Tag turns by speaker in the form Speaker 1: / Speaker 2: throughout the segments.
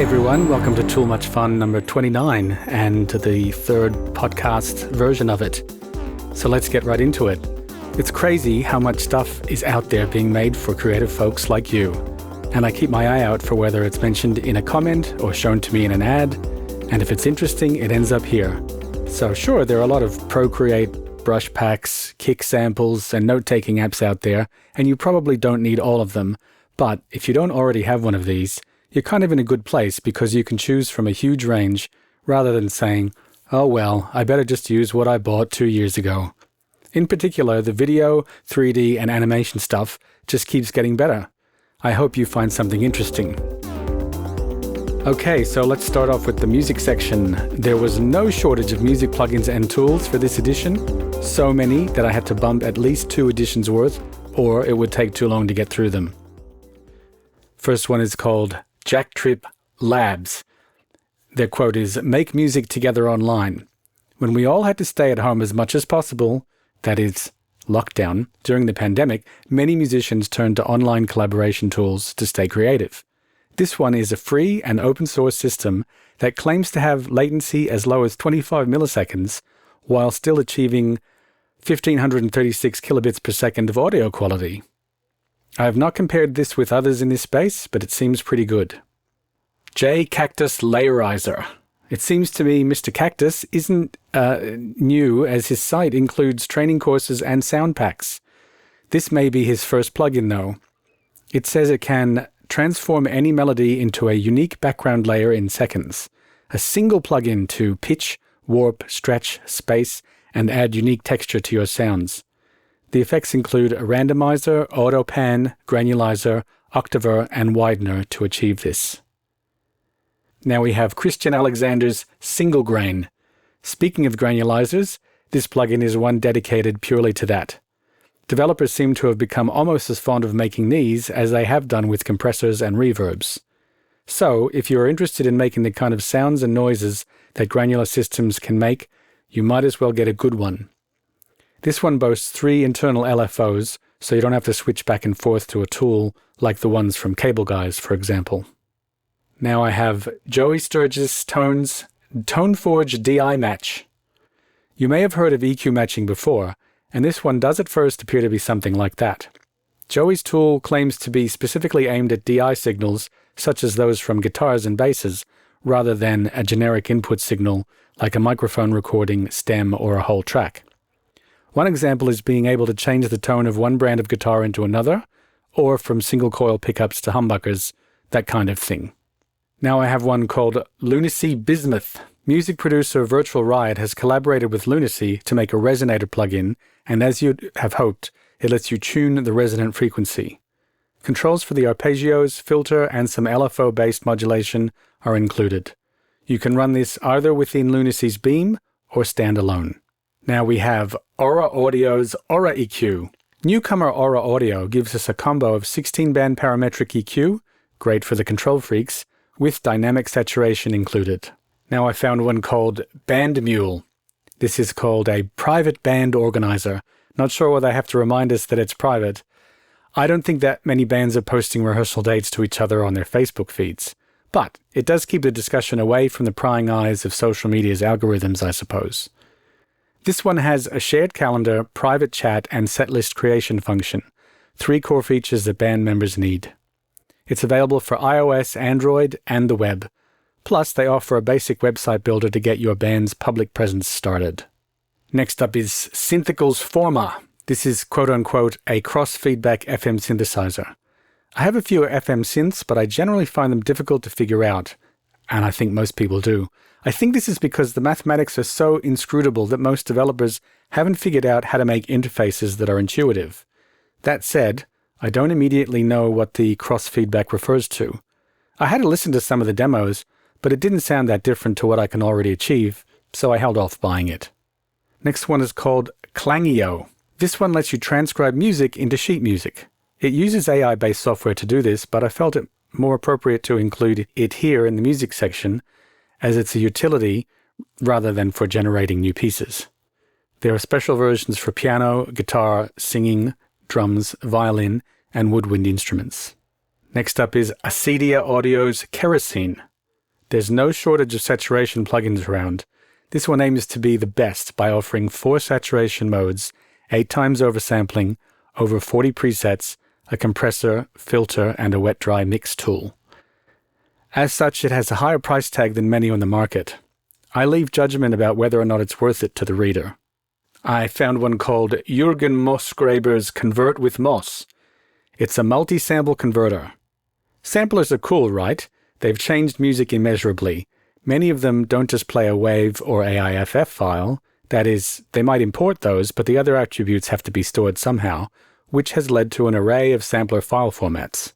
Speaker 1: Hey everyone, welcome to Tool Much Fun number 29 and to the third podcast version of it. So let's get right into it. It's crazy how much stuff is out there being made for creative folks like you. And I keep my eye out for whether it's mentioned in a comment or shown to me in an ad. And if it's interesting, it ends up here. So sure, there are a lot of Procreate, brush packs, kick samples, and note-taking apps out there, and you probably don't need all of them. But if you don't already have one of these, you're kind of in a good place because you can choose from a huge range rather than saying, oh well, I better just use what I bought 2 years ago. In particular, the video, 3D and animation stuff just keeps getting better. I hope you find something interesting. Okay, so let's start off with the music section. There was no shortage of music plugins and tools for this edition. So many that I had to bump at least 2 editions worth, or it would take too long to get through them. First one is called Jack Trip Labs. Their quote is, "Make music together online. When we all had to stay at home as much as possible, that is, lockdown, during the pandemic, many musicians turned to online collaboration tools to stay creative. This one is a free and open source system that claims to have latency as low as 25 milliseconds while still achieving 1536 kilobits per second of audio quality. I have not compared this with others in this space, but it seems pretty good." J Cactus Layerizer. It seems to me Mr. Cactus isn't new, as his site includes training courses and sound packs. This may be his first plugin though. It says it can transform any melody into a unique background layer in seconds. A single plugin to pitch, warp, stretch, space, and add unique texture to your sounds. The effects include a randomizer, auto pan, granulizer, octaver, and widener to achieve this. Now we have Christian Alexander's Single Grain. Speaking of granulizers, this plugin is one dedicated purely to that. Developers seem to have become almost as fond of making these as they have done with compressors and reverbs. So, if you are interested in making the kind of sounds and noises that granular systems can make, you might as well get a good one. This one boasts 3 internal LFOs, so you don't have to switch back and forth to a tool like the ones from Cable Guys, for example. Now I have Joey Sturgis Tone's ToneForge DI Match. You may have heard of EQ matching before, and this one does at first appear to be something like that. Joey's tool claims to be specifically aimed at DI signals, such as those from guitars and basses, rather than a generic input signal like a microphone recording, stem, or a whole track. One example is being able to change the tone of one brand of guitar into another, or from single coil pickups to humbuckers, that kind of thing. Now I have one called Lunacy Bismuth. Music producer Virtual Riot has collaborated with Lunacy to make a resonator plugin, and as you'd have hoped, it lets you tune the resonant frequency. Controls for the arpeggios, filter, and some LFO-based modulation are included. You can run this either within Lunacy's Beam or standalone. Now we have Aura Audio's Aura EQ. Newcomer Aura Audio gives us a combo of 16-band parametric EQ, great for the control freaks, with dynamic saturation included. Now I found one called Band Mule. This is called a private band organizer. Not sure why they have to remind us that it's private. I don't think that many bands are posting rehearsal dates to each other on their Facebook feeds. But it does keep the discussion away from the prying eyes of social media's algorithms, I suppose. This one has a shared calendar, private chat, and setlist creation function, 3 core features that band members need. It's available for iOS, Android, and the web. Plus, they offer a basic website builder to get your band's public presence started. Next up is Synthical's Forma. This is quote-unquote a cross-feedback FM synthesizer. I have a few FM synths, but I generally find them difficult to figure out, and I think most people do. I think this is because the mathematics are so inscrutable that most developers haven't figured out how to make interfaces that are intuitive. That said, I don't immediately know what the cross-feedback refers to. I had to listen to some of the demos, but it didn't sound that different to what I can already achieve, so I held off buying it. Next one is called Clangio. This one lets you transcribe music into sheet music. It uses AI-based software to do this, but I felt it more appropriate to include it here in the music section, as it's a utility rather than for generating new pieces. There are special versions for piano, guitar, singing, drums, violin, and woodwind instruments. Next up is Acedia Audio's Kerosene. There's no shortage of saturation plugins around. This one aims to be the best by offering 4 saturation modes, 8 times oversampling, over 40 presets, a compressor, filter, and a wet-dry mix tool. As such, it has a higher price tag than many on the market. I leave judgment about whether or not it's worth it to the reader. I found one called Jürgen Mossgraber's Convert with Moss. It's a multi-sample converter. Samplers are cool, right? They've changed music immeasurably. Many of them don't just play a WAV or AIFF file. That is, they might import those, but the other attributes have to be stored somehow, which has led to an array of sampler file formats.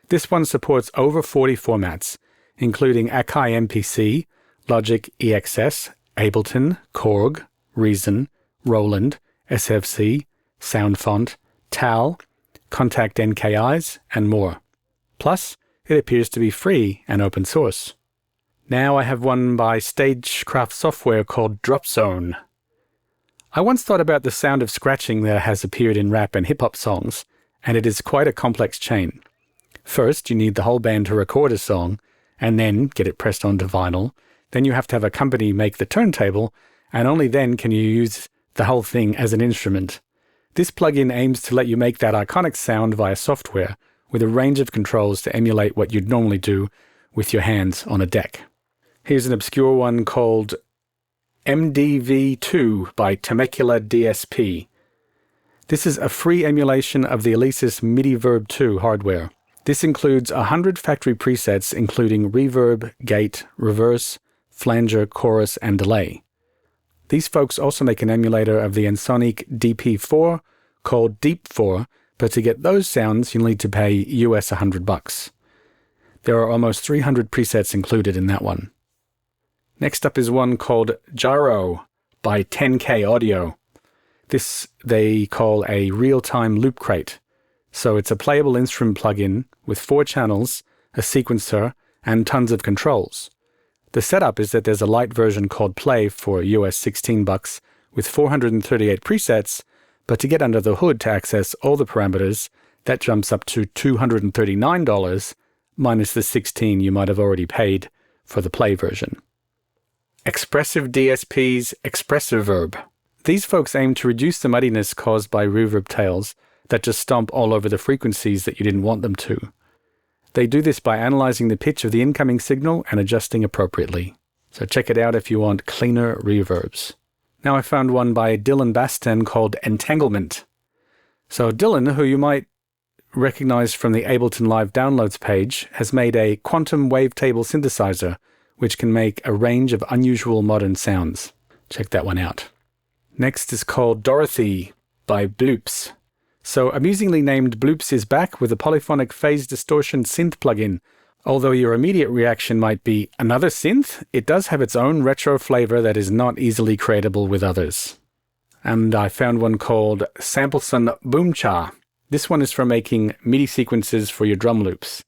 Speaker 1: This one supports over 40 formats, including Akai MPC, Logic EXS, Ableton, Korg, Reason, Roland, SFC, Soundfont, TAL, Kontakt NKIs, and more. Plus, it appears to be free and open source. Now I have one by Stagecraft Software called Dropzone. I once thought about the sound of scratching that has appeared in rap and hip-hop songs, and it is quite a complex chain. First, you need the whole band to record a song, and then get it pressed onto vinyl. Then you have to have a company make the turntable, and only then can you use the whole thing as an instrument. This plugin aims to let you make that iconic sound via software, with a range of controls to emulate what you'd normally do with your hands on a deck. Here's an obscure one called MDV2 by Temecula DSP. This is a free emulation of the Alesis MIDI Verb 2 hardware. This includes 100 factory presets including reverb, gate, reverse, flanger, chorus, and delay. These folks also make an emulator of the Ensoniq DP4 called Deep4, but to get those sounds you'll need to pay US $100. There are almost 300 presets included in that one. Next up is one called Gyro by 10K Audio. This they call a real-time loop crate. So it's a playable instrument plugin with 4 channels, a sequencer, and tons of controls. The setup is that there's a light version called Play for US $16 with 438 presets, but to get under the hood to access all the parameters, that jumps up to $239, minus the $16 you might have already paid for the Play version. Expressive DSP's Expressiverb. These folks aim to reduce the muddiness caused by reverb tails that just stomp all over the frequencies that you didn't want them to. They do this by analyzing the pitch of the incoming signal and adjusting appropriately. So check it out if you want cleaner reverbs. Now I found one by Dylan Baston called Entanglement. So Dylan, who you might recognize from the Ableton Live Downloads page, has made a quantum wavetable synthesizer which can make a range of unusual modern sounds. Check that one out. Next is called Dorothy by Bloops. So amusingly named Bloops is back with a polyphonic phase distortion synth plugin. Although your immediate reaction might be, another synth? It does have its own retro flavor that is not easily creatable with others. And I found one called Sampleson Boomcha. This one is for making MIDI sequences for your drum loops.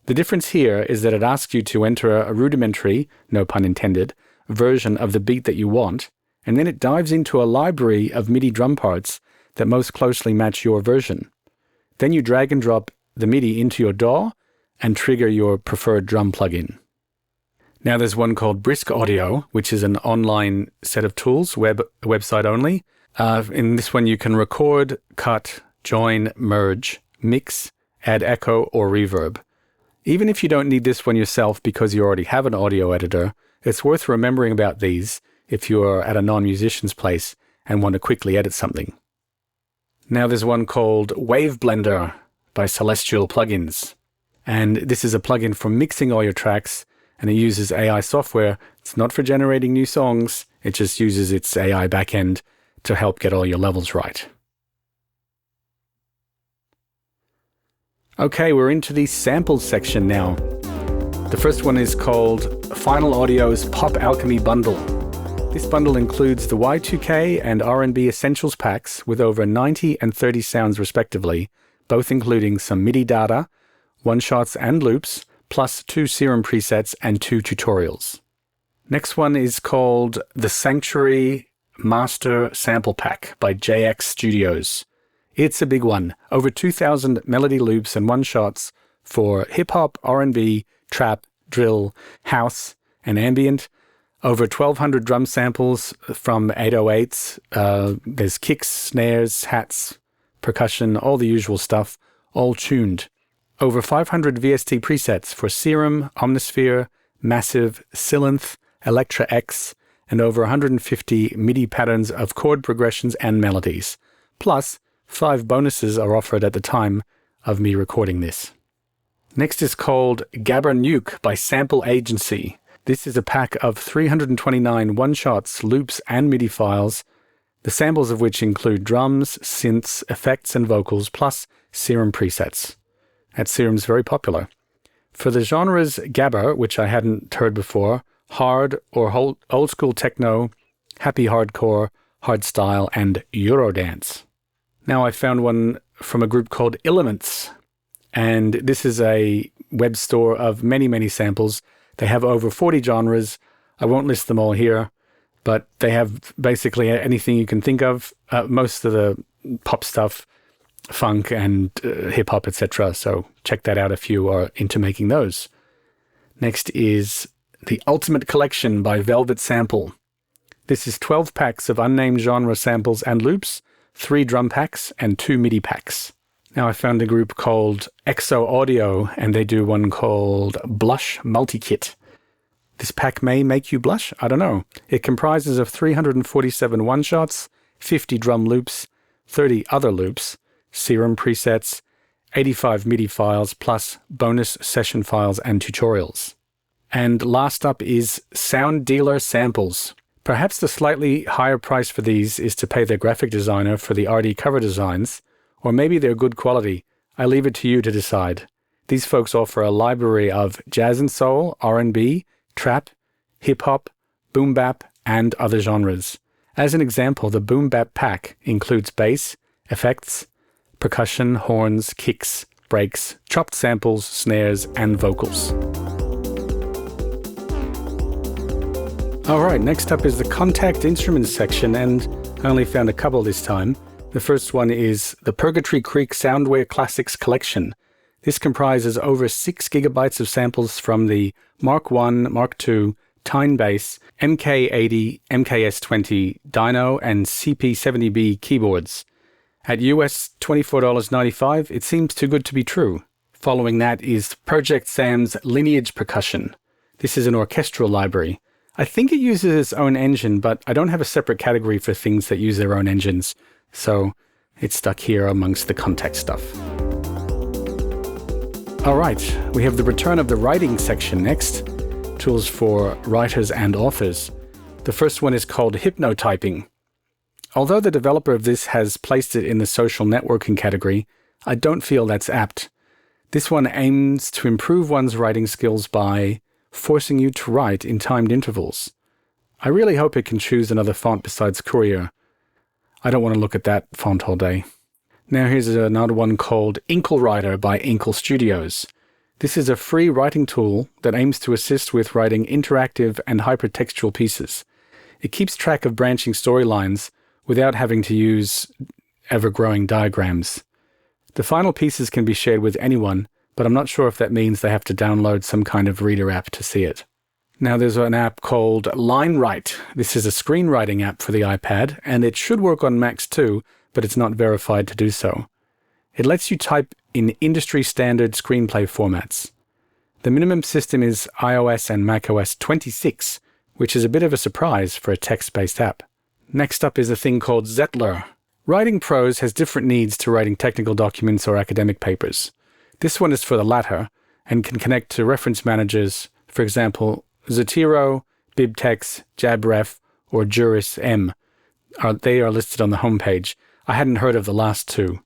Speaker 1: The difference here is that it asks you to enter a rudimentary, no pun intended, version of the beat that you want, and then it dives into a library of MIDI drum parts that most closely match your version. Then you drag and drop the MIDI into your DAW and trigger your preferred drum plugin. Now there's one called Brisk Audio, which is an online set of tools, website only. In this one you can record, cut, join, merge, mix, add echo or reverb. Even if you don't need this one yourself because you already have an audio editor, it's worth remembering about these if you are at a non-musician's place and want to quickly edit something. Now there's one called Wave Blender by Celestial Plugins. And this is a plugin for mixing all your tracks, and it uses AI software. It's not for generating new songs, it just uses its AI backend to help get all your levels right. Okay, we're into the samples section now. The first one is called Final Audio's Pop Alchemy Bundle. This bundle includes the Y2K and R&B Essentials packs with over 90 and 30 sounds respectively, both including some MIDI data, one-shots and loops, plus 2 Serum presets and 2 tutorials. Next one is called The Sanctuary Master Sample Pack by JX Studios. It's a big one, over 2,000 melody loops and one-shots for hip-hop, R&B, trap, drill, house, and ambient. Over 1,200 drum samples from 808s. There's kicks, snares, hats, percussion, all the usual stuff, all tuned. Over 500 VST presets for Serum, Omnisphere, Massive, Sylinth, Electra X, and over 150 MIDI patterns of chord progressions and melodies. Plus, 5 bonuses are offered at the time of me recording this. Next is called Gabber Nuke by Sample Agency. This is a pack of 329 one-shots, loops, and MIDI files, the samples of which include drums, synths, effects, and vocals, plus Serum presets. That Serum's very popular. For the genres Gabber, which I hadn't heard before, hard or old-school techno, happy hardcore, hardstyle, and Eurodance. Now I found one from a group called Elements, and this is a web store of many, many samples. They have over 40 genres. I won't list them all here, but they have basically anything you can think of. Most of the pop stuff, funk and hip-hop, etc. So check that out if you are into making those. Next is The Ultimate Collection by Velvet Sample. This is 12 packs of unnamed genre samples and loops, 3 drum packs, and 2 MIDI packs. Now I found a group called Exo Audio, and they do one called Blush Multi-Kit. This pack may make you blush? I don't know. It comprises of 347 one-shots, 50 drum loops, 30 other loops, Serum presets, 85 MIDI files, plus bonus session files and tutorials. And last up is Sound Dealer Samples. Perhaps the slightly higher price for these is to pay their graphic designer for the RD cover designs, or maybe they're good quality. I leave it to you to decide. These folks offer a library of jazz and soul, R&B, trap, hip-hop, boom bap, and other genres. As an example, the boom bap pack includes bass, effects, percussion, horns, kicks, breaks, chopped samples, snares, and vocals. Alright, next up is the Kontakt instruments section, and I only found a couple this time. The first one is the Purgatory Creek Soundware Classics Collection. This comprises over 6 gigabytes of samples from the Mark I, Mark II, Tyne Bass, MK80, MKS20, Dyno, and CP70B keyboards. At US $24.95, it seems too good to be true. Following that is Project Sam's Lineage Percussion. This is an orchestral library. I think it uses its own engine, but I don't have a separate category for things that use their own engines, so it's stuck here amongst the Kontakt stuff. Alright, we have the return of the writing section next. Tools for writers and authors. The first one is called Hypnotyping. Although the developer of this has placed it in the social networking category, I don't feel that's apt. This one aims to improve one's writing skills by forcing you to write in timed intervals. I really hope it can choose another font besides Courier. I don't want to look at that font all day. Now here's another one called Inkle Writer by Inkle Studios. This is a free writing tool that aims to assist with writing interactive and hypertextual pieces. It keeps track of branching storylines without having to use ever-growing diagrams. The final pieces can be shared with anyone, but I'm not sure if that means they have to download some kind of reader app to see it. Now there's an app called LineWrite. This is a screenwriting app for the iPad, and it should work on Macs too, but it's not verified to do so. It lets you type in industry-standard screenplay formats. The minimum system is iOS and macOS 26, which is a bit of a surprise for a text-based app. Next up is a thing called Zetler. Writing Prose has different needs to writing technical documents or academic papers. This one is for the latter and can connect to reference managers, for example, Zotero, BibTeX, JabRef, or Juris M. They are listed on the homepage. I hadn't heard of the last two.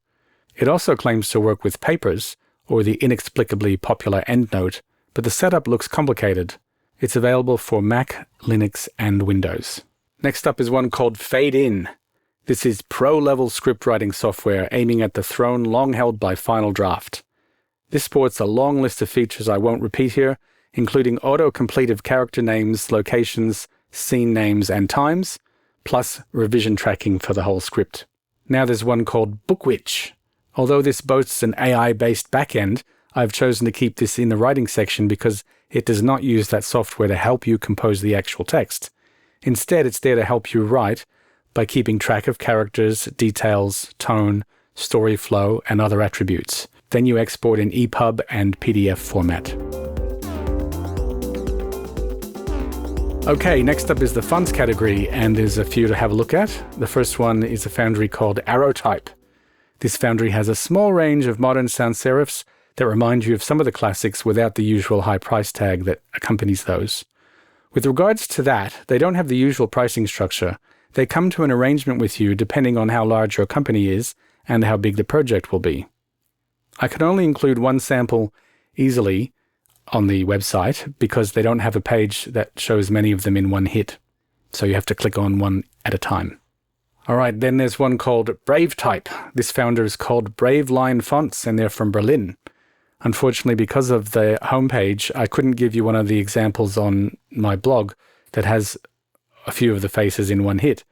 Speaker 1: It also claims to work with Papers, or the inexplicably popular EndNote, but the setup looks complicated. It's available for Mac, Linux, and Windows. Next up is one called Fade In. This is pro-level script-writing software aiming at the throne long held by Final Draft. This sports a long list of features I won't repeat here, including auto-complete of character names, locations, scene names, and times, plus revision tracking for the whole script. Now there's one called Bookwitch. Although this boasts an AI-based backend, I've chosen to keep this in the writing section because it does not use that software to help you compose the actual text. Instead, it's there to help you write by keeping track of characters, details, tone, story flow, and other attributes. Then you export in EPUB and PDF format. Okay, next up is the fonts category, and there's a few to have a look at. The first one is a foundry called Arrowtype. This foundry has a small range of modern sans serifs that remind you of some of the classics without the usual high price tag that accompanies those. With regards to that, they don't have the usual pricing structure. They come to an arrangement with you depending on how large your company is and how big the project will be. I can only include one sample easily on the website because they don't have a page that shows many of them in one hit. So you have to click on one at a time. All right, then there's one called Bravetype. This founder is called Brave Line Fonts, and they're from Berlin. Unfortunately, because of the homepage, I couldn't give you one of the examples on my blog that has a few of the faces in one hit.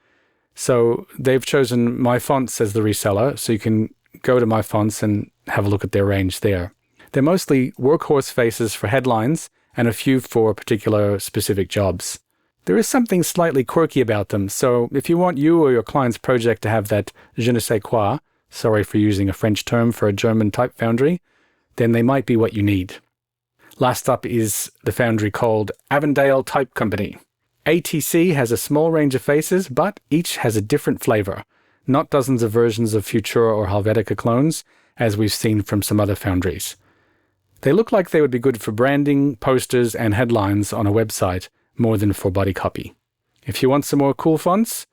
Speaker 1: So they've chosen My Fonts as the reseller, so you can go to My Fonts and have a look at their range there. They're mostly workhorse faces for headlines and a few for particular specific jobs. There is something slightly quirky about them, so if you want you or your client's project to have that je ne sais quoi, sorry for using a French term for a German type foundry, then they might be what you need. Last up is the foundry called Avondale Type Company. ATC has a small range of faces, but each has a different flavor, not dozens of versions of Futura or Helvetica clones, as we've seen from some other foundries. They look like they would be good for branding, posters, and headlines on a website more than for body copy. If you want some more cool fonts,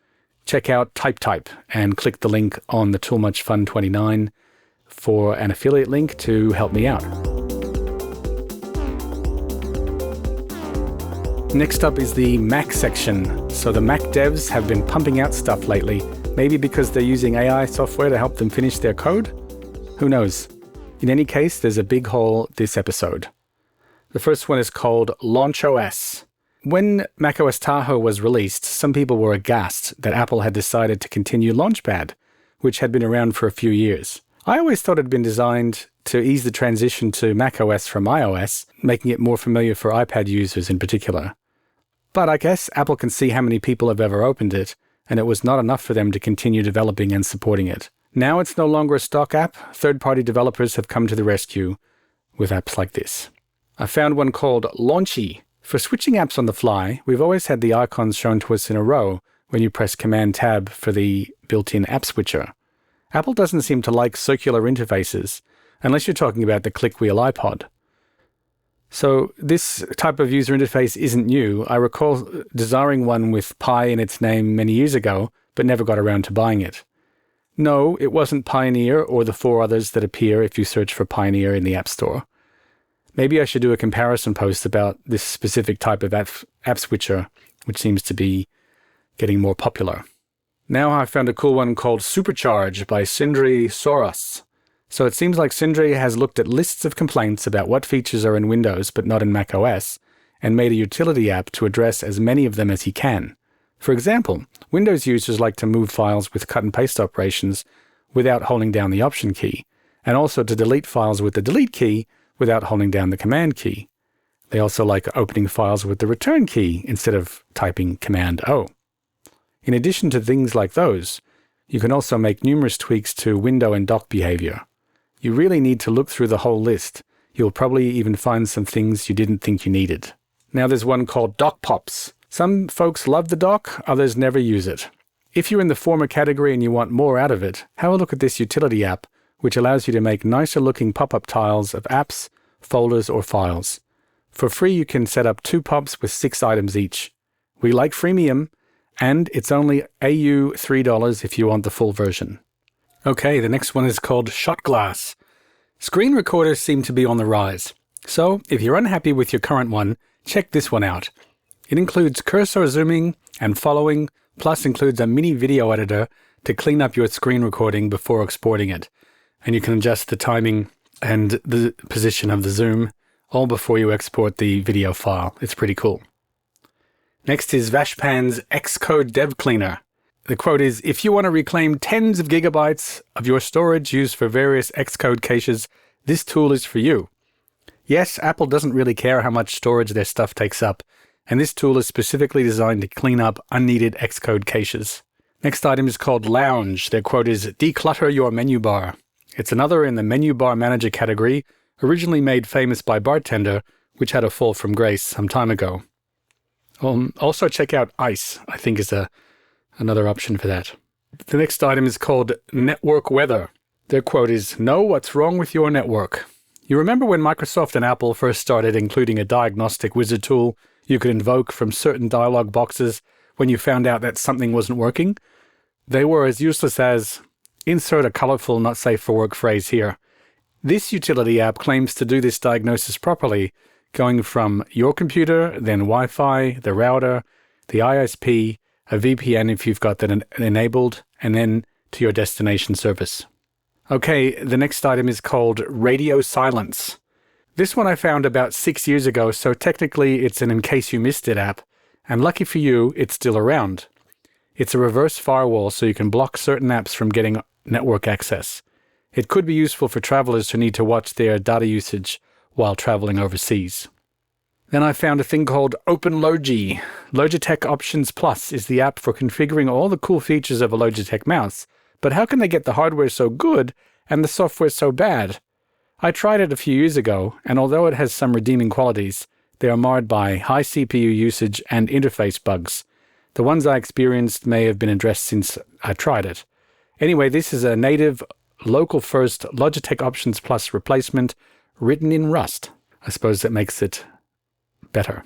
Speaker 1: check out TypeType and click the link on the Too Much Fun 29 for an affiliate link to help me out. Next up is the Mac section. So the Mac devs have been pumping out stuff lately, maybe because they're using AI software to help them finish their code? Who knows? In any case, there's a big hole this episode. The first one is called LaunchOS. When macOS Tahoe was released, some people were aghast that Apple had decided to continue Launchpad, which had been around for a few years. I always thought it had been designed to ease the transition to macOS from iOS, making it more familiar for iPad users in particular. But I guess Apple can see how many people have ever opened it, and it was not enough for them to continue developing and supporting it. Now it's no longer a stock app. Third-party developers have come to the rescue with apps like this. I found one called Launchy. For switching apps on the fly, we've always had the icons shown to us in a row when you press Command-Tab for the built-in app switcher. Apple doesn't seem to like circular interfaces, unless you're talking about the click-wheel iPod. So this type of user interface isn't new. I recall desiring one with Pi in its name many years ago, but never got around to buying it. No, it wasn't Pioneer or the four others that appear if you search for Pioneer in the App Store. Maybe I should do a comparison post about this specific type of app switcher, which seems to be getting more popular. Now I found a cool one called Supercharge by Sindri Soros. So it seems like Sindri has looked at lists of complaints about what features are in Windows but not in macOS, and made a utility app to address as many of them as he can. For example, Windows users like to move files with cut and paste operations without holding down the Option key, and also to delete files with the Delete key without holding down the Command key. They also like opening files with the Return key instead of typing Command O. In addition to things like those, you can also make numerous tweaks to window and dock behavior. You really need to look through the whole list. You'll probably even find some things you didn't think you needed. Now there's one called Dock Pops. Some folks love the dock, others never use it. If you're in the former category and you want more out of it, have a look at this utility app, which allows you to make nicer looking pop-up tiles of apps, folders, or files. For free, you can set up 2 pops with 6 items each. We like freemium, and it's only AU $3 if you want the full version. Okay, the next one is called Shotglass. Screen recorders seem to be on the rise. So, if you're unhappy with your current one, check this one out. It includes cursor zooming and following, plus includes a mini video editor to clean up your screen recording before exporting it. And you can adjust the timing and the position of the zoom, all before you export the video file. It's pretty cool. Next is Vashpan's Xcode Dev Cleaner. The quote is, if you want to reclaim tens of gigabytes of your storage used for various Xcode caches, this tool is for you. Yes, Apple doesn't really care how much storage their stuff takes up, and this tool is specifically designed to clean up unneeded Xcode caches. Next item is called Lounge. Their quote is, "Declutter your menu bar." It's another in the menu bar manager category, originally made famous by Bartender, which had a fall from grace some time ago. Also check out Ice, I think is another option for that. The next item is called Network Weather. Their quote is, "Know what's wrong with your network." You remember when Microsoft and Apple first started including a diagnostic wizard tool you could invoke from certain dialog boxes when you found out that something wasn't working? They were as useless as, insert a colorful not safe for work phrase here. This utility app claims to do this diagnosis properly, going from your computer, then Wi-Fi, the router, the ISP, a VPN if you've got that enabled, and then to your destination service. Okay, the next item is called Radio Silence. This one I found about 6 years ago, so technically it's an in case you missed it app, and lucky for you, it's still around. It's a reverse firewall so you can block certain apps from getting network access. It could be useful for travelers who need to watch their data usage while traveling overseas. Then I found a thing called OpenLogi. Logitech Options Plus is the app for configuring all the cool features of a Logitech mouse. But how can they get the hardware so good and the software so bad? I tried it a few years ago, and although it has some redeeming qualities, they are marred by high CPU usage and interface bugs. The ones I experienced may have been addressed since I tried it. Anyway, this is a native, local-first Logitech Options Plus replacement written in Rust. I suppose that makes it better.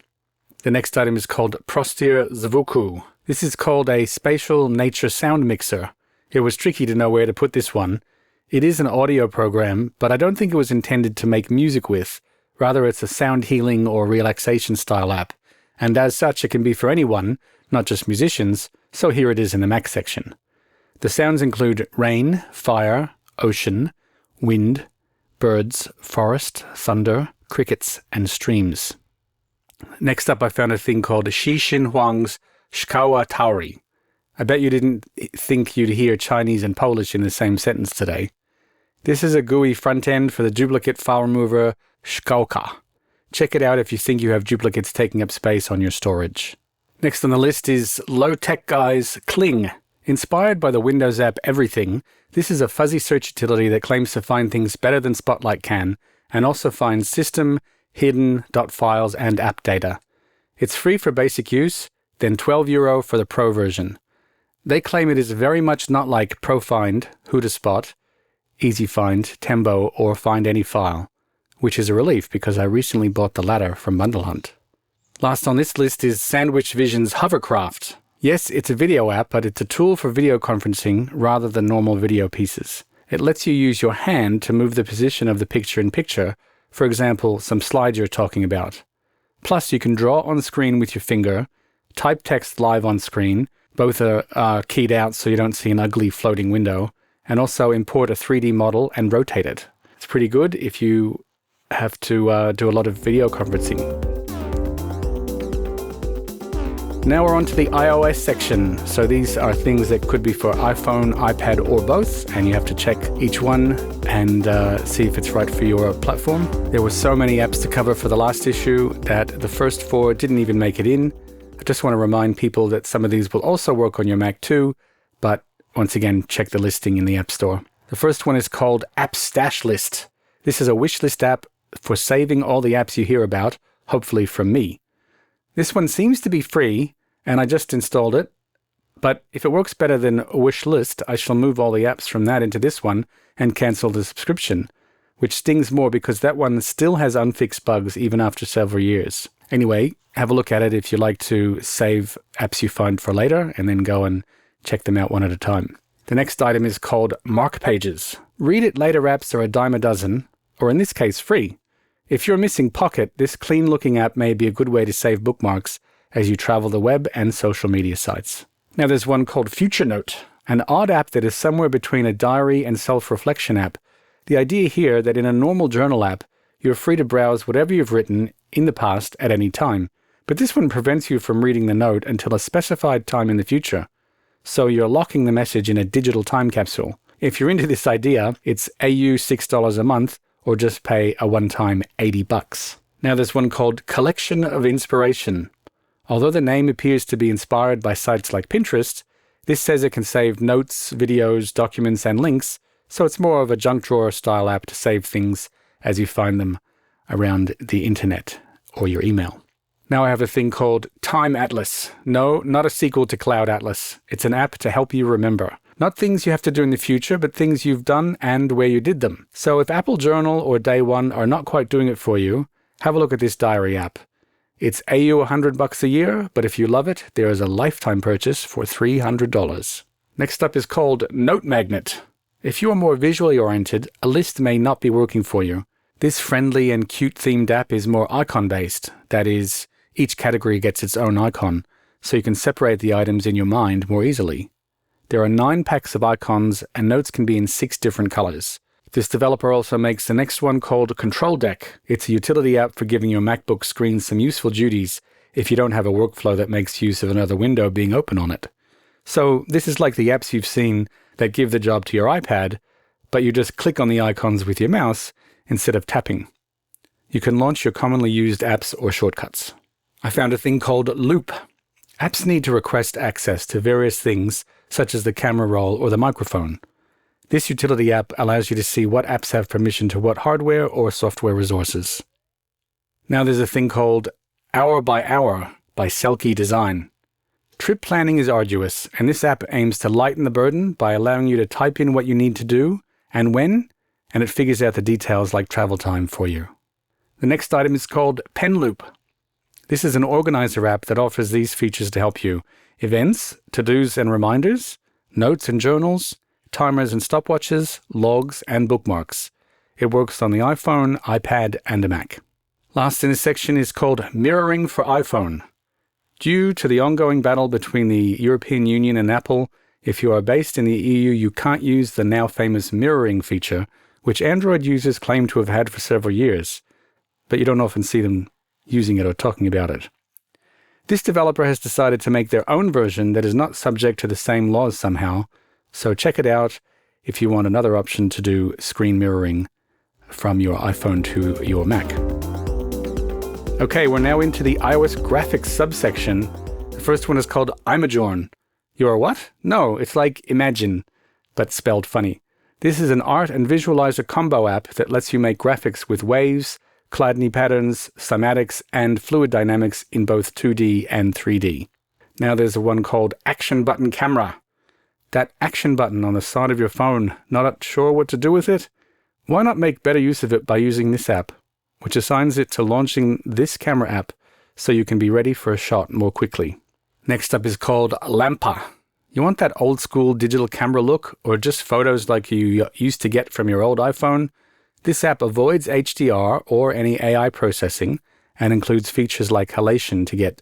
Speaker 1: The next item is called Prostir Zvuku. This is called a spatial nature sound mixer. It was tricky to know where to put this one. It is an audio program, but I don't think it was intended to make music with. Rather, it's a sound healing or relaxation style app. And as such, it can be for anyone, not just musicians, so here it is in the Mac section. The sounds include rain, fire, ocean, wind, birds, forest, thunder, crickets, and streams. Next up, I found a thing called Shi Xin Huang's Shkawa Tauri. I bet you didn't think you'd hear Chinese and Polish in the same sentence today. This is a GUI front end for the duplicate file remover Shkauka. Check it out if you think you have duplicates taking up space on your storage. Next on the list is Low Tech Guy's Kling. Inspired by the Windows app Everything, this is a fuzzy search utility that claims to find things better than Spotlight can, and also finds system, hidden, .files, and app data. It's free for basic use, then €12 for the Pro version. They claim it is very much not like ProFind, Whotospot, EasyFind, Tembo, or Find Any File, which is a relief because I recently bought the latter from Bundle Hunt. Last on this list is Sandwich Vision's Hovercraft. Yes, it's a video app, but it's a tool for video conferencing rather than normal video pieces. It lets you use your hand to move the position of the picture-in-picture, for example, some slides you're talking about. Plus, you can draw on screen with your finger, type text live on screen, both are keyed out so you don't see an ugly floating window, and also import a 3D model and rotate it. It's pretty good if you have to do a lot of video conferencing. Now we're on to the iOS section. So these are things that could be for iPhone, iPad, or both, and you have to check each one and see if it's right for your platform. There were so many apps to cover for the last issue that the first 4 didn't even make it in. I just want to remind people that some of these will also work on your Mac too, but once again, check the listing in the App Store. The first one is called App Stash List. This is a wish list app for saving all the apps you hear about, hopefully from me. This one seems to be free, and I just installed it, but if it works better than a wish list, I shall move all the apps from that into this one and cancel the subscription, which stings more because that one still has unfixed bugs even after several years. Anyway, have a look at it if you like to save apps you find for later and then go and check them out one at a time. The next item is called Mark Pages. Read It Later apps are a dime a dozen, or in this case, free. If you're missing Pocket, this clean-looking app may be a good way to save bookmarks as you travel the web and social media sites. Now there's one called Future Note, an odd app that is somewhere between a diary and self-reflection app. The idea here that in a normal journal app, you're free to browse whatever you've written in the past at any time. But this one prevents you from reading the note until a specified time in the future. So you're locking the message in a digital time capsule. If you're into this idea, it's AU $6 a month or just pay a one-time $80. Now there's one called Collection of Inspiration. Although the name appears to be inspired by sites like Pinterest, this says it can save notes, videos, documents, and links, so it's more of a junk drawer style app to save things as you find them around the internet or your email. Now I have a thing called Time Atlas. No, not a sequel to Cloud Atlas. It's an app to help you remember. Not things you have to do in the future, but things you've done and where you did them. So if Apple Journal or Day One are not quite doing it for you, have a look at this diary app. It's AU $100 a year, but if you love it, there is a lifetime purchase for $300. Next up is called Note Magnet. If you are more visually oriented, a list may not be working for you. This friendly and cute themed app is more icon-based. That is, each category gets its own icon, so you can separate the items in your mind more easily. There are 9 packs of icons, and notes can be in 6 different colors. This developer also makes the next one called Control Deck. It's a utility app for giving your MacBook screen some useful duties if you don't have a workflow that makes use of another window being open on it. So this is like the apps you've seen that give the job to your iPad, but you just click on the icons with your mouse instead of tapping. You can launch your commonly used apps or shortcuts. I found a thing called Loop. Apps need to request access to various things, such as the camera roll or the microphone. This utility app allows you to see what apps have permission to what hardware or software resources. Now there's a thing called Hour by Hour by Selkie Design. Trip planning is arduous, and this app aims to lighten the burden by allowing you to type in what you need to do and when, and it figures out the details like travel time for you. The next item is called Pen Loop. This is an organizer app that offers these features to help you: events, to-dos and reminders, notes and journals, timers and stopwatches, logs, and bookmarks. It works on the iPhone, iPad, and a Mac. Last in this section is called Mirroring for iPhone. Due to the ongoing battle between the European Union and Apple, if you are based in the EU, you can't use the now famous mirroring feature, which Android users claim to have had for several years, but you don't often see them using it or talking about it. This developer has decided to make their own version that is not subject to the same laws somehow, so check it out if you want another option to do screen mirroring from your iPhone to your Mac. Okay, we're now into the iOS graphics subsection. The first one is called Imajourn. You're what? No, it's like Imagine, but spelled funny. This is an art and visualizer combo app that lets you make graphics with waves, Chladni patterns, cymatics, and fluid dynamics in both 2D and 3D. Now there's one called Action Button Camera. That action button on the side of your phone, not sure what to do with it? Why not make better use of it by using this app, which assigns it to launching this camera app so you can be ready for a shot more quickly. Next up is called Lampa. You want that old school digital camera look, or just photos like you used to get from your old iPhone? This app avoids HDR or any AI processing and includes features like halation to get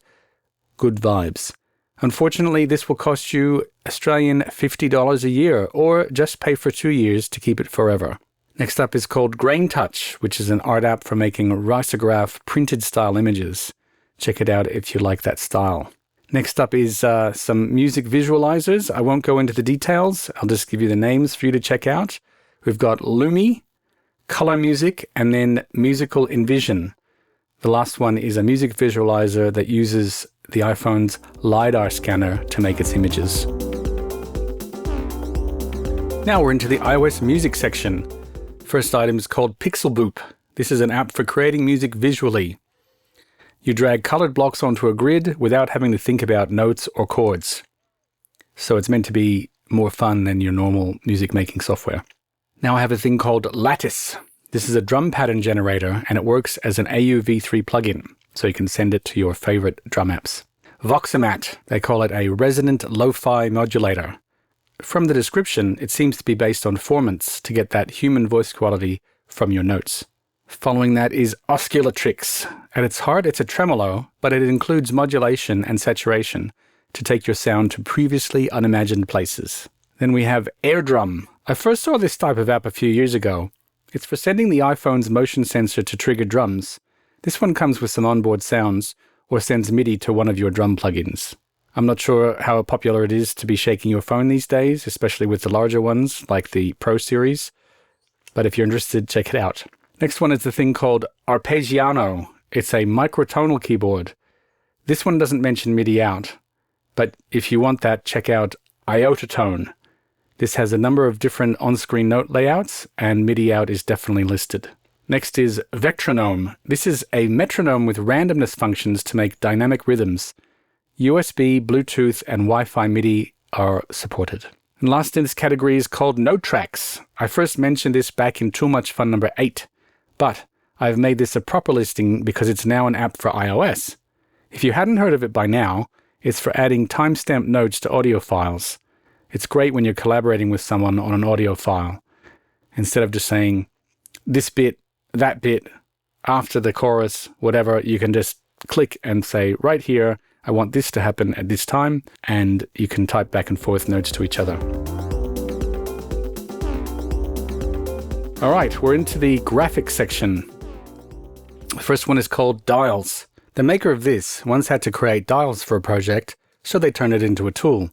Speaker 1: good vibes. Unfortunately, this will cost you Australian $50 a year, or just pay for 2 years to keep it forever. Next up is called Grain Touch, which is an art app for making risograph printed style images. Check it out if you like that style. Next up is some music visualizers. I won't go into the details. I'll just give you the names for you to check out. We've got Lumi, Color Music, and then Musical Envision. The last one is a music visualizer that uses the iPhone's LiDAR scanner to make its images. Now we're into the iOS music section. First item is called Pixel Boop. This is an app for creating music visually. You drag colored blocks onto a grid without having to think about notes or chords. So it's meant to be more fun than your normal music making software. Now I have a thing called Lattice. This is a drum pattern generator, and it works as an AUV3 plugin, so you can send it to your favorite drum apps. Voxomat, they call it a resonant lo-fi modulator. From the description, it seems to be based on formants to get that human voice quality from your notes. Following that is Osculatrix. At its heart, it's a tremolo, but it includes modulation and saturation to take your sound to previously unimagined places. Then we have AirDrum. I first saw this type of app a few years ago. It's for sending the iPhone's motion sensor to trigger drums. This one comes with some onboard sounds, or sends MIDI to one of your drum plugins. I'm not sure how popular it is to be shaking your phone these days, especially with the larger ones like the Pro series, but if you're interested, check it out. Next one is the thing called Arpeggiano. It's a microtonal keyboard. This one doesn't mention MIDI out, but if you want that, check out Iotatone. This has a number of different on-screen note layouts, and MIDI out is definitely listed. Next is Vectronome. This is a metronome with randomness functions to make dynamic rhythms. USB, Bluetooth, and Wi-Fi MIDI are supported. And last in this category is called NoteTracks. I first mentioned this back in Too Much Fun number 8, but I've made this a proper listing because it's now an app for iOS. If you hadn't heard of it by now, it's for adding timestamp notes to audio files. It's great when you're collaborating with someone on an audio file. Instead of just saying, this bit, that bit, after the chorus, whatever, you can just click and say, right here, I want this to happen at this time, and you can type back and forth notes to each other. All right, we're into the graphics section. The first one is called Dials. The maker of this once had to create dials for a project, so they turned it into a tool.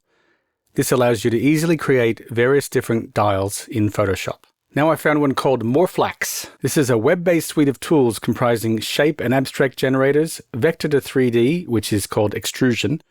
Speaker 1: This allows you to easily create various different dials in Photoshop. Now I found one called Morphlax. This is a web-based suite of tools comprising shape and abstract generators, vector to 3D, which is called extrusion,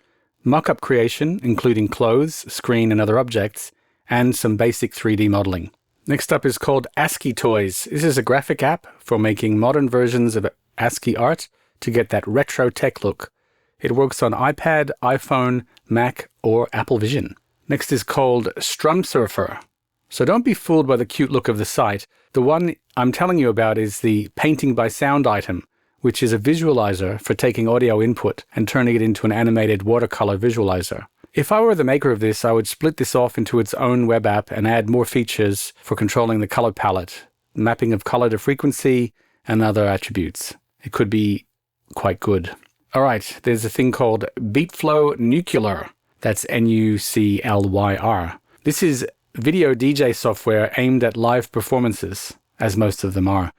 Speaker 1: mock-up creation, including clothes, screen, and other objects, and some basic 3D modeling. Next up is called ASCII Toys. This is a graphic app for making modern versions of ASCII art to get that retro tech look. It works on iPad, iPhone, Mac, or Apple Vision. Next is called Strumsurfer. So don't be fooled by the cute look of the site. The one I'm telling you about is the Painting by Sound item, which is a visualizer for taking audio input and turning it into an animated watercolor visualizer. If I were the maker of this, I would split this off into its own web app and add more features for controlling the color palette, mapping of color to frequency, and other attributes. It could be quite good. All right, there's a thing called BeatFlow Nuclear. That's Nuclyr. This is video DJ software aimed at live performances, as most of them are.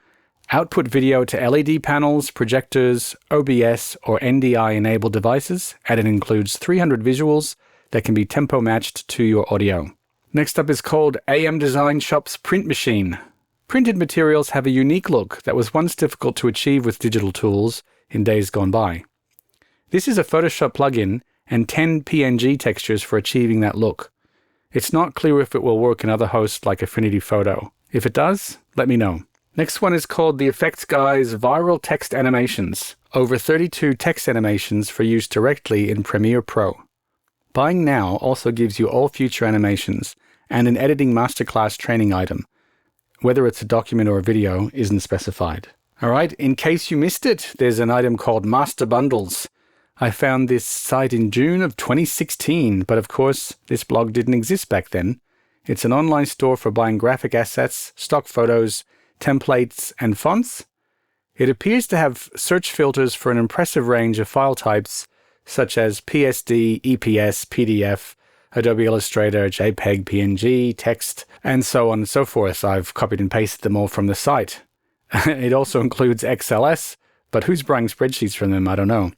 Speaker 1: Output video to LED panels, projectors, OBS, or NDI-enabled devices, and it includes 300 visuals that can be tempo matched to your audio. Next up is called AM Design Shop's Print Machine. Printed materials have a unique look that was once difficult to achieve with digital tools in days gone by. This is a Photoshop plugin and 10 PNG textures for achieving that look. It's not clear if it will work in other hosts like Affinity Photo. If it does, let me know. Next one is called the Effects Guy's Viral Text Animations. Over 32 text animations for use directly in Premiere Pro. Buying now also gives you all future animations and an editing masterclass training item. Whether it's a document or a video isn't specified. All right, in case you missed it, there's an item called Master Bundles. I found this site in June of 2016, but of course, this blog didn't exist back then. It's an online store for buying graphic assets, stock photos, templates, and fonts. It appears to have search filters for an impressive range of file types, such as PSD, EPS, PDF, Adobe Illustrator, JPEG, PNG, text, and so on and so forth. I've copied and pasted them all from the site. It also includes XLS, but who's buying spreadsheets from them? I don't know.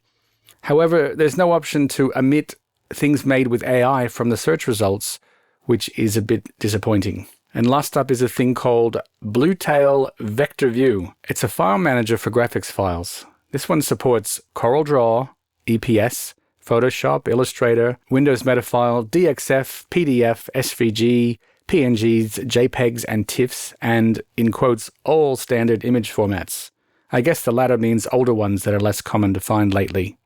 Speaker 1: However, there's no option to omit things made with AI from the search results, which is a bit disappointing. And last up is a thing called Bluetail Vector View. It's a file manager for graphics files. This one supports CorelDRAW, EPS, Photoshop, Illustrator, Windows Metafile, DXF, PDF, SVG, PNGs, JPEGs, and TIFFs, and, in quotes, all standard image formats. I guess the latter means older ones that are less common to find lately.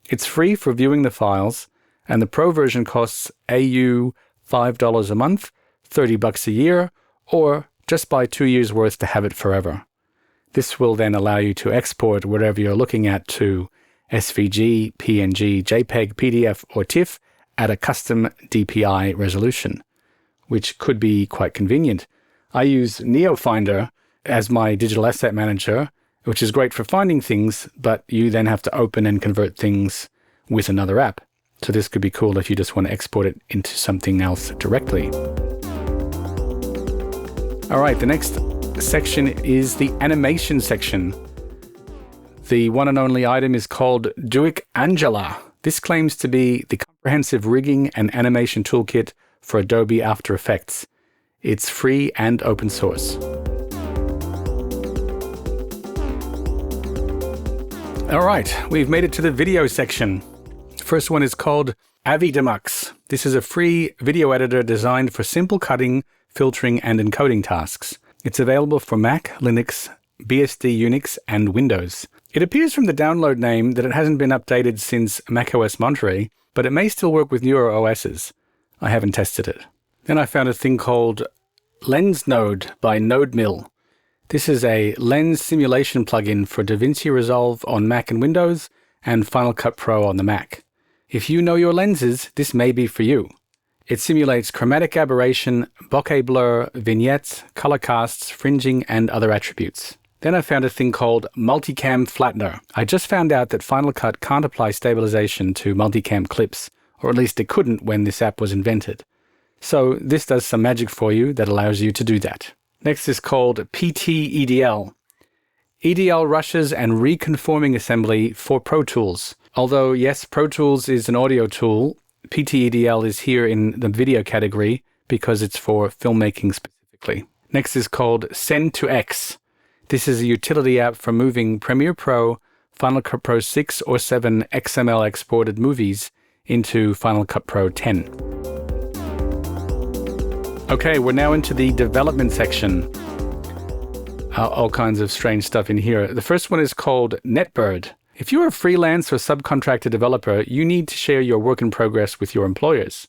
Speaker 1: It's free for viewing the files, and the Pro version costs AU $5 a month, $30 a year, or just buy 2 years worth to have it forever. This will then allow you to export whatever you're looking at to SVG, PNG, JPEG, PDF, or TIFF at a custom DPI resolution, which could be quite convenient. I use NeoFinder as my digital asset manager, which is great for finding things, but you then have to open and convert things with another app. So this could be cool if you just want to export it into something else directly. All right, the next section is the animation section. The one and only item is called Duik Angela. This claims to be the comprehensive rigging and animation toolkit for Adobe After Effects. It's free and open source. All right, we've made it to the video section. The first one is called Avidemux. This is a free video editor designed for simple cutting, filtering, and encoding tasks. It's available for Mac, Linux, BSD, Unix, and Windows. It appears from the download name that it hasn't been updated since macOS Monterey, but it may still work with newer OSs. I haven't tested it. Then I found a thing called Lens Node by NodeMill. This is a lens simulation plugin for DaVinci Resolve on Mac and Windows and Final Cut Pro on the Mac. If you know your lenses, this may be for you. It simulates chromatic aberration, bokeh blur, vignettes, color casts, fringing, and other attributes. Then I found a thing called Multicam Flattener. I just found out that Final Cut can't apply stabilization to multicam clips, or at least it couldn't when this app was invented. So this does some magic for you that allows you to do that. Next is called PT-EDL. EDL rushes and reconforming assembly for Pro Tools. Although, yes, Pro Tools is an audio tool, PT-EDL is here in the video category because it's for filmmaking specifically. Next is called Send to X. This is a utility app for moving Premiere Pro, Final Cut Pro 6 or 7 XML exported movies into Final Cut Pro 10. Okay, we're now into the development section. All kinds of strange stuff in here. The first one is called NetBird. If you're a freelance or subcontractor developer, you need to share your work in progress with your employers.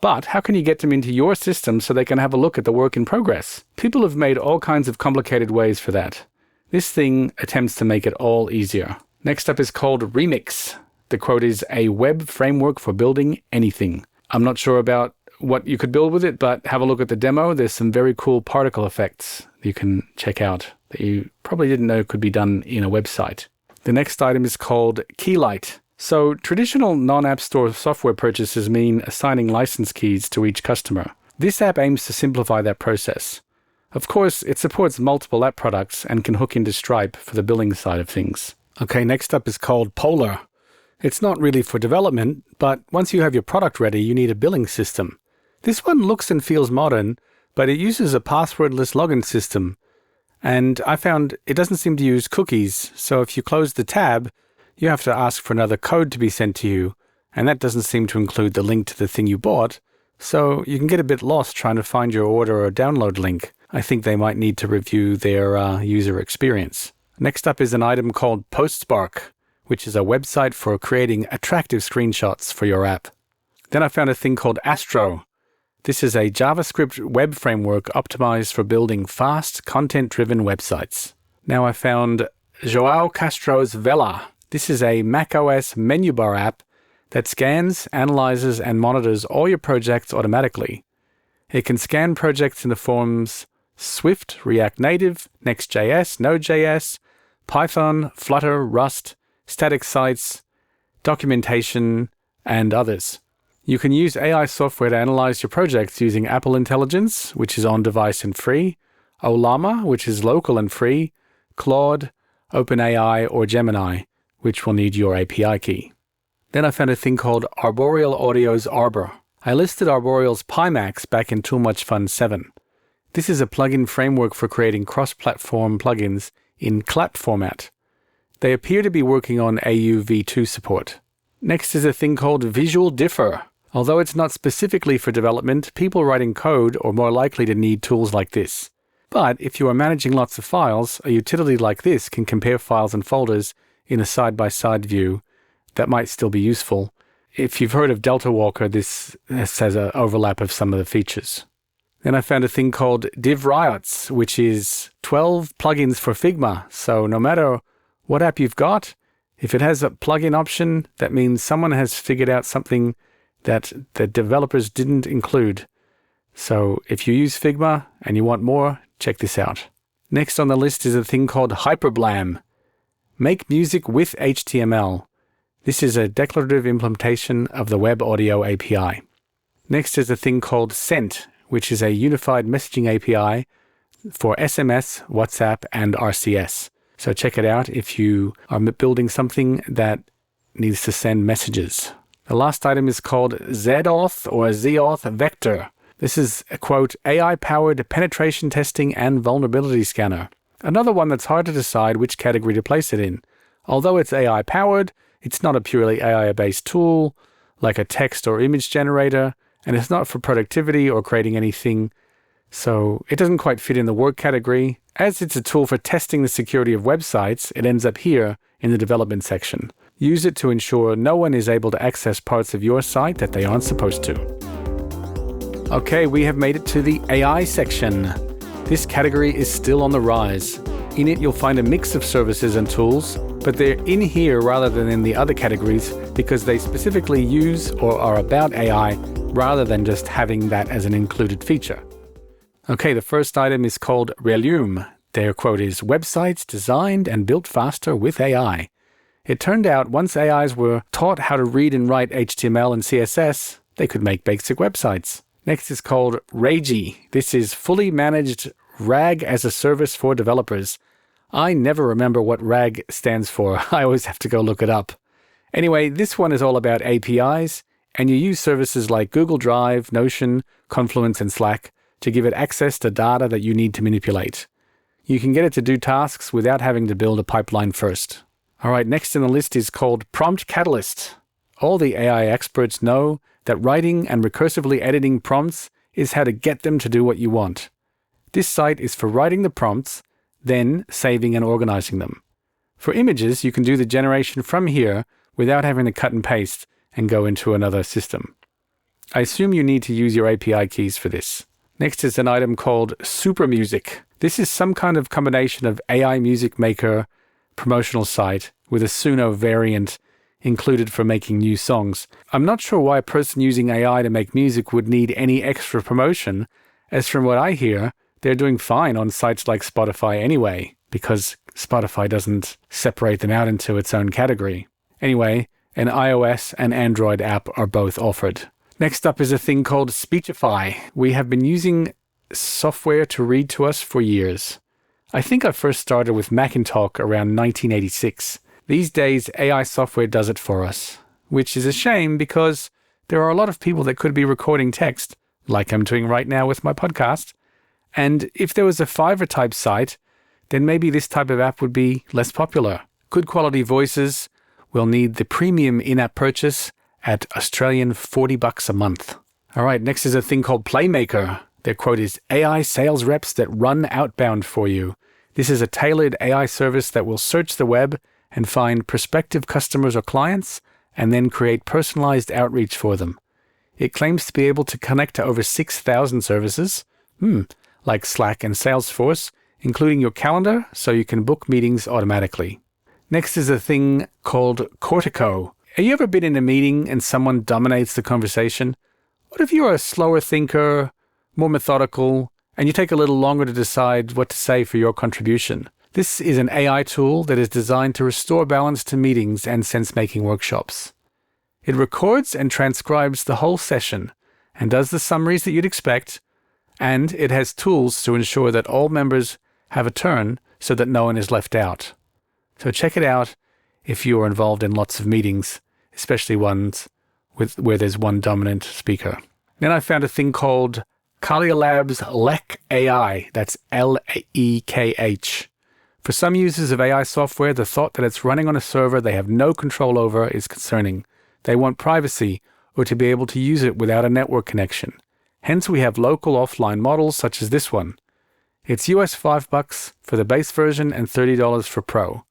Speaker 1: But how can you get them into your system so they can have a look at the work in progress? People have made all kinds of complicated ways for that. This thing attempts to make it all easier. Next up is called Remix. The quote is a web framework for building anything. I'm not sure about what you could build with it, but have a look at the demo. There's some very cool particle effects you can check out that you probably didn't know could be done in a website. The next item is called Keylight. So traditional non-App Store software purchases mean assigning license keys to each customer. This app aims to simplify that process. Of course, it supports multiple app products and can hook into Stripe for the billing side of things. Okay, next up is called Polar. It's not really for development, but once you have your product ready, you need a billing system. This one looks and feels modern, but it uses a passwordless login system. And I found it doesn't seem to use cookies, so if you close the tab, you have to ask for another code to be sent to you, and that doesn't seem to include the link to the thing you bought, so you can get a bit lost trying to find your order or download link. I think they might need to review their user experience. Next up is an item called PostSpark, which is a website for creating attractive screenshots for your app. Then I found a thing called Astro. This is a JavaScript web framework optimized for building fast, content-driven websites. Now I found João Castro's Vela. This is a macOS menu bar app that scans, analyzes, and monitors all your projects automatically. It can scan projects in the forms Swift, React Native, Next.js, Node.js, Python, Flutter, Rust, static sites, documentation, and others. You can use AI software to analyze your projects using Apple Intelligence, which is on-device and free, Ollama, which is local and free, Claude, OpenAI, or Gemini, which will need your API key. Then I found a thing called Arboreal Audio's Arbor. I listed Arboreal's Pimax back in Too Much Fun 7. This is a plugin framework for creating cross-platform plugins in CLAP format. They appear to be working on AU v2 support. Next is a thing called Visual Differ. Although it's not specifically for development, people writing code are more likely to need tools like this. But if you are managing lots of files, a utility like this can compare files and folders in a side-by-side view that might still be useful. If you've heard of Delta Walker, this has an overlap of some of the features. Then I found a thing called Div Riots, which is 12 plugins for Figma. So no matter what app you've got, if it has a plugin option, that means someone has figured out something that the developers didn't include. So if you use Figma and you want more, check this out. Next on the list is a thing called Hyperblam. Make music with HTML. This is a declarative implementation of the Web Audio API. Next is a thing called Sent, which is a unified messaging API for SMS, WhatsApp, and RCS. So check it out if you are building something that needs to send messages. The last item is called ZAuth or ZAuth Vector. This is a, quote, AI-powered penetration testing and vulnerability scanner. Another one that's hard to decide which category to place it in. Although it's AI powered, it's not a purely AI-based tool like a text or image generator, and it's not for productivity or creating anything, so it doesn't quite fit in the work category. As it's a tool for testing the security of websites, it ends up here in the development section. Use it to ensure no one is able to access parts of your site that they aren't supposed to. Okay, we have made it to the AI section. This category is still on the rise. In it, you'll find a mix of services and tools, but they're in here rather than in the other categories because they specifically use or are about AI rather than just having that as an included feature. Okay, the first item is called Relume. Their quote is, "Websites designed and built faster with AI." It turned out once AIs were taught how to read and write HTML and CSS, they could make basic websites. Next is called Ragi. This is fully managed RAG as a service for developers. I never remember what RAG stands for. I always have to go look it up. Anyway, this one is all about APIs, and you use services like Google Drive, Notion, Confluence, and Slack to give it access to data that you need to manipulate. You can get it to do tasks without having to build a pipeline first. All right, next in the list is called Prompt Catalyst. All the AI experts know that writing and recursively editing prompts is how to get them to do what you want. This site is for writing the prompts, then saving and organizing them. For images, you can do the generation from here without having to cut and paste and go into another system. I assume you need to use your API keys for this. Next is an item called Super Music. This is some kind of combination of AI music maker promotional site with a Suno variant included for making new songs. I'm not sure why a person using AI to make music would need any extra promotion, as from what I hear, they're doing fine on sites like Spotify anyway, because Spotify doesn't separate them out into its own category. Anyway, an iOS and Android app are both offered. Next up is a thing called Speechify. We have been using software to read to us for years. I think I first started with Macintalk around 1986. These days, AI software does it for us, which is a shame because there are a lot of people that could be recording text, like I'm doing right now with my podcast. And if there was a Fiverr type site, then maybe this type of app would be less popular. Good quality voices will need the premium in-app purchase at Australian $40 a month. All right, next is a thing called Playmaker. Their quote is, "AI sales reps that run outbound for you." This is a tailored AI service that will search the web and find prospective customers or clients, and then create personalized outreach for them. It claims to be able to connect to over 6,000 services, like Slack and Salesforce, including your calendar, so you can book meetings automatically. Next is a thing called Cortico. Have you ever been in a meeting and someone dominates the conversation? What if you're a slower thinker, more methodical, and you take a little longer to decide what to say for your contribution? This is an AI tool that is designed to restore balance to meetings and sense-making workshops. It records and transcribes the whole session and does the summaries that you'd expect, and it has tools to ensure that all members have a turn so that no one is left out. So check it out if you are involved in lots of meetings, especially ones where there's one dominant speaker. Then I found a thing called Kalia Labs Lek AI. That's Lekh. For some users of AI software, the thought that it's running on a server they have no control over is concerning. They want privacy or to be able to use it without a network connection. Hence, we have local offline models such as this one. It's US $5 for the base version and $30 for Pro.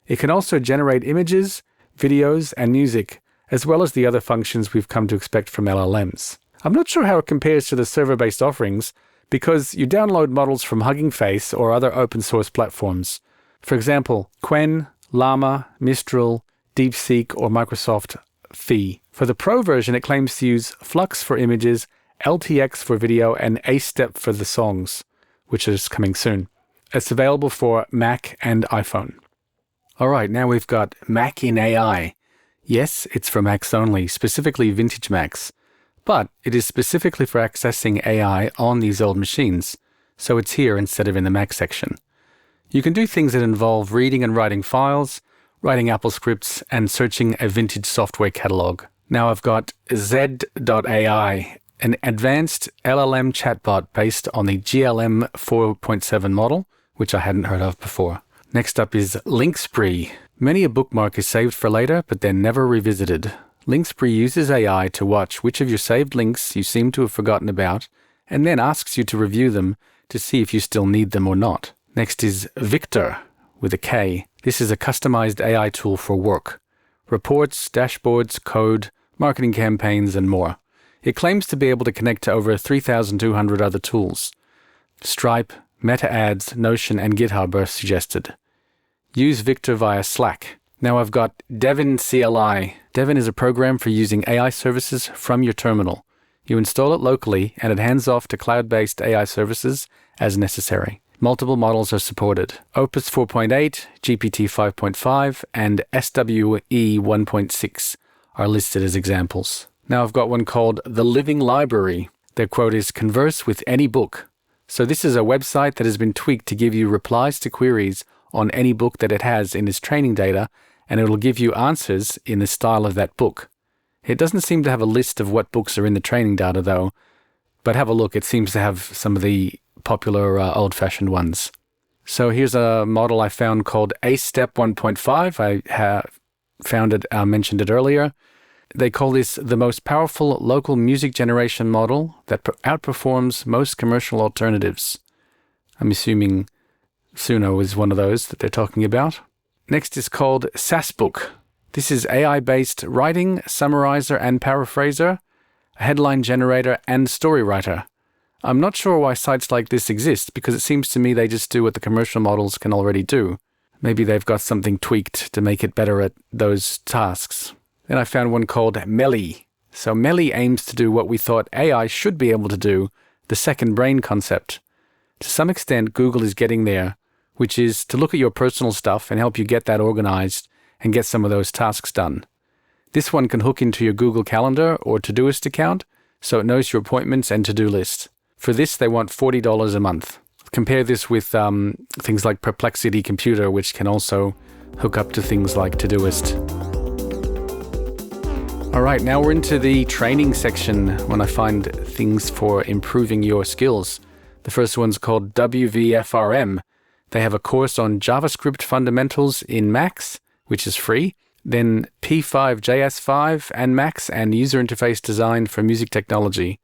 Speaker 1: It can also generate images, videos, and music, as well as the other functions we've come to expect from LLMs. I'm not sure how it compares to the server-based offerings, because you download models from Hugging Face or other open source platforms. For example, Qwen, Llama, Mistral, DeepSeek, or Microsoft Phi. For the Pro version, it claims to use Flux for images, LTX for video, and A-Step for the songs, which is coming soon. It's available for Mac and iPhone. All right, now we've got Mac in AI. Yes, it's for Macs only, specifically vintage Macs. But it is specifically for accessing AI on these old machines, so it's here instead of in the Mac section. You can do things that involve reading and writing files, writing Apple scripts, and searching a vintage software catalog. Now I've got Z.ai, an advanced LLM chatbot based on the GLM 4.7 model, which I hadn't heard of before. Next up is Linkspree. Many a bookmark is saved for later, but then never revisited. Linkspree uses AI to watch which of your saved links you seem to have forgotten about, and then asks you to review them to see if you still need them or not. Next is Victor, with a K. This is a customized AI tool for work. Reports, dashboards, code, marketing campaigns, and more. It claims to be able to connect to over 3,200 other tools. Stripe, Meta Ads, Notion, and GitHub are suggested. Use Victor via Slack. Now I've got Devin CLI. Devin is a program for using AI services from your terminal. You install it locally, and it hands off to cloud-based AI services as necessary. Multiple models are supported. Opus 4.8, GPT 5.5, and SWE 1.6 are listed as examples. Now I've got one called The Living Library. Their quote is, "Converse with any book." So this is a website that has been tweaked to give you replies to queries on any book that it has in its training data, and it will give you answers in the style of that book. It doesn't seem to have a list of what books are in the training data though, but have a look. It seems to have some of the popular old-fashioned ones. So here's a model I found called ACE-STEP 1.5. I have mentioned it earlier. They call this the most powerful local music generation model that outperforms most commercial alternatives. I'm assuming Suno is one of those that they're talking about. Next is called SassBook. This is AI-based writing, summarizer and paraphraser, a headline generator and story writer. I'm not sure why sites like this exist, because it seems to me they just do what the commercial models can already do. Maybe they've got something tweaked to make it better at those tasks. Then I found one called Melly. So Melly aims to do what we thought AI should be able to do, the second brain concept. To some extent, Google is getting there, which is to look at your personal stuff and help you get that organized and get some of those tasks done. This one can hook into your Google Calendar or Todoist account, so it knows your appointments and to-do list. For this, they want $40 a month. Compare this with things like Perplexity Computer, which can also hook up to things like Todoist. All right, now we're into the training section when I find things for improving your skills. The first one's called WVFRM. They have a course on JavaScript fundamentals in Max, which is free. Then P5JS5 and Max and user interface design for music technology.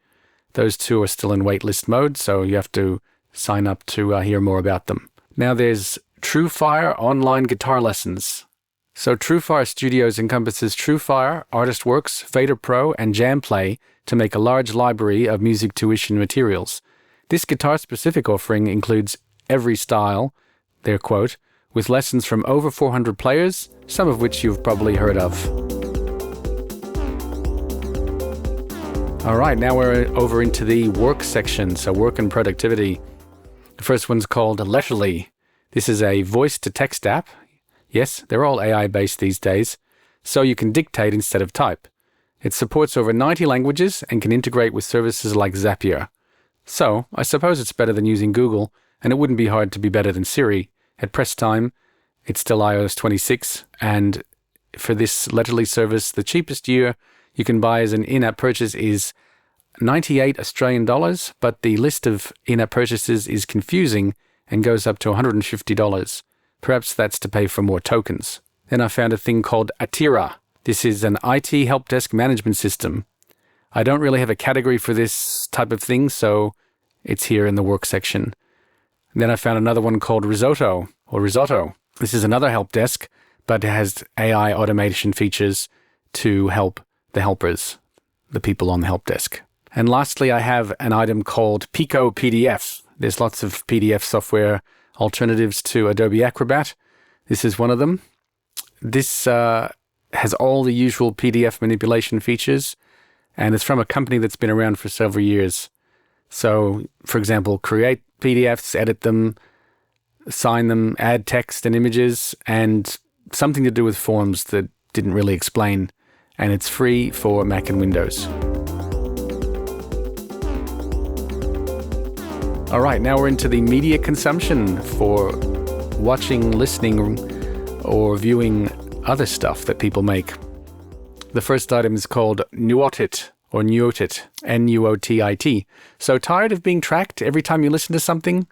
Speaker 1: Those two are still in waitlist mode, so you have to sign up to hear more about them. Now there's TrueFire online guitar lessons. So TrueFire Studios encompasses TrueFire, ArtistWorks, Vader Pro, and JamPlay to make a large library of music tuition materials. This guitar-specific offering includes every style, their quote, with lessons from over 400 players, some of which you've probably heard of. All right, now we're over into the work section, so work and productivity. The first one's called Letterly. This is a voice-to-text app. Yes, they're all AI-based these days, so you can dictate instead of type. It supports over 90 languages and can integrate with services like Zapier. So, I suppose it's better than using Google, and it wouldn't be hard to be better than Siri. At press time, it's still iOS 26, and for this Letterly service, the cheapest year you can buy as an in-app purchase is 98 Australian dollars, but the list of in-app purchases is confusing and goes up to $150. Perhaps that's to pay for more tokens. Then I found a thing called Atira. This is an IT help desk management system. I don't really have a category for this type of thing, so it's here in the work section. Then I found another one called Risotto. This is another help desk, but it has AI automation features to help the helpers, the people on the help desk. And lastly, I have an item called Pico PDF. There's lots of PDF software alternatives to Adobe Acrobat. This is one of them. This has all the usual PDF manipulation features, and it's from a company that's been around for several years. So, for example, create PDFs, edit them, sign them, add text and images, and something to do with forms that didn't really explain. And it's free for Mac and Windows. All right, now we're into the media consumption for watching, listening, or viewing other stuff that people make. The first item is called Nuotit, or Nuotit, Nuotit. So tired of being tracked every time you listen to something?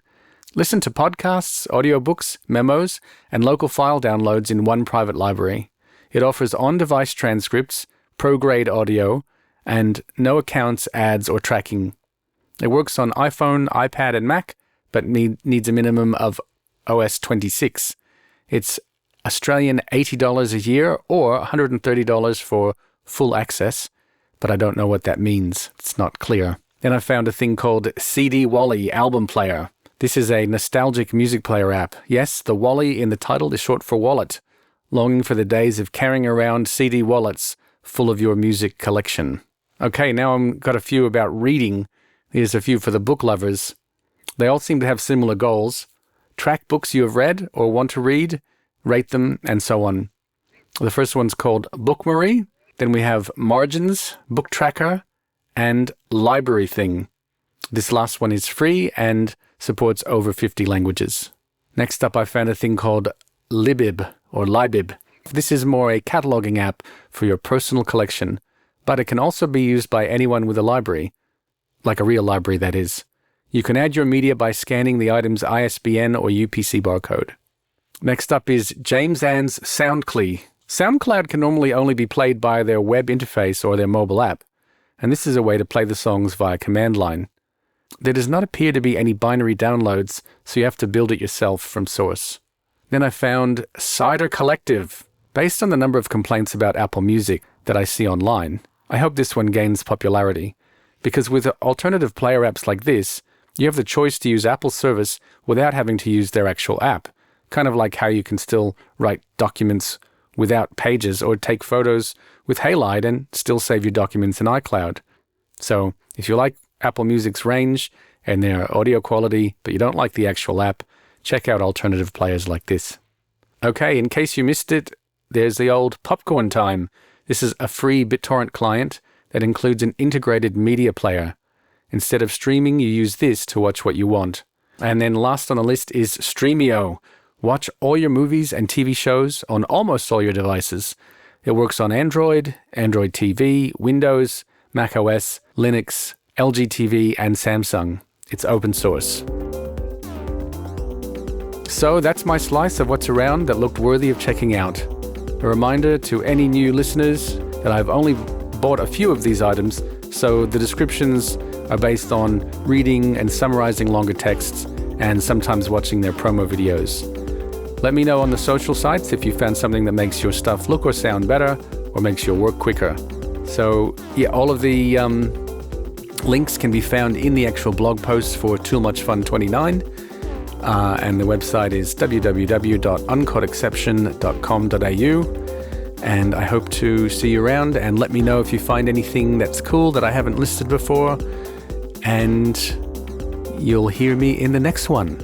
Speaker 1: Listen to podcasts, audiobooks, memos, and local file downloads in one private library. It offers on-device transcripts, pro-grade audio, and no accounts, ads, or tracking. It works on iPhone, iPad, and Mac, but needs a minimum of OS 26. It's Australian $80 a year or $130 for full access, but I don't know what that means. It's not clear. Then I found a thing called CD Wally Album Player. This is a nostalgic music player app. Yes, the Wally in the title is short for wallet. Longing for the days of carrying around CD wallets full of your music collection. Okay, now I've got a few about reading. Here's a few for the book lovers. They all seem to have similar goals. Track books you have read or want to read, rate them, and so on. The first one's called Bookmaree. Then we have Margins, Book Tracker, and Library Thing. This last one is free and supports over 50 languages. Next up, I found a thing called Libib or Libib. This is more a cataloging app for your personal collection, but it can also be used by anyone with a library, like a real library, that is. You can add your media by scanning the item's ISBN or UPC barcode. Next up is James Ann's Soundcloud. SoundCloud can normally only be played by their web interface or their mobile app, and this is a way to play the songs via command line. There does not appear to be any binary downloads, so you have to build it yourself from source. Then I found Cider Collective. Based on the number of complaints about Apple Music that I see online, I hope this one gains popularity, because with alternative player apps like this, you have the choice to use Apple's service without having to use their actual app, kind of like how you can still write documents without Pages or take photos with Halide and still save your documents in iCloud. So if you like Apple Music's range and their audio quality, but you don't like the actual app, check out alternative players like this. Okay, in case you missed it, there's the old Popcorn Time. This is a free BitTorrent client that includes an integrated media player. Instead of streaming, you use this to watch what you want. And then last on the list is Streamio. Watch all your movies and TV shows on almost all your devices. It works on Android, Android TV, Windows, Mac OS, Linux, LG TV, and Samsung. It's open source. So that's my slice of what's around that looked worthy of checking out. A reminder to any new listeners that I've only bought a few of these items, so the descriptions are based on reading and summarizing longer texts and sometimes watching their promo videos. Let me know on the social sites if you found something that makes your stuff look or sound better or makes your work quicker. So yeah, all of the links can be found in the actual blog post for Too Much Fun 29. And the website is www.uncaughtexception.com.au. And I hope to see you around, and let me know if you find anything that's cool that I haven't listed before. And you'll hear me in the next one.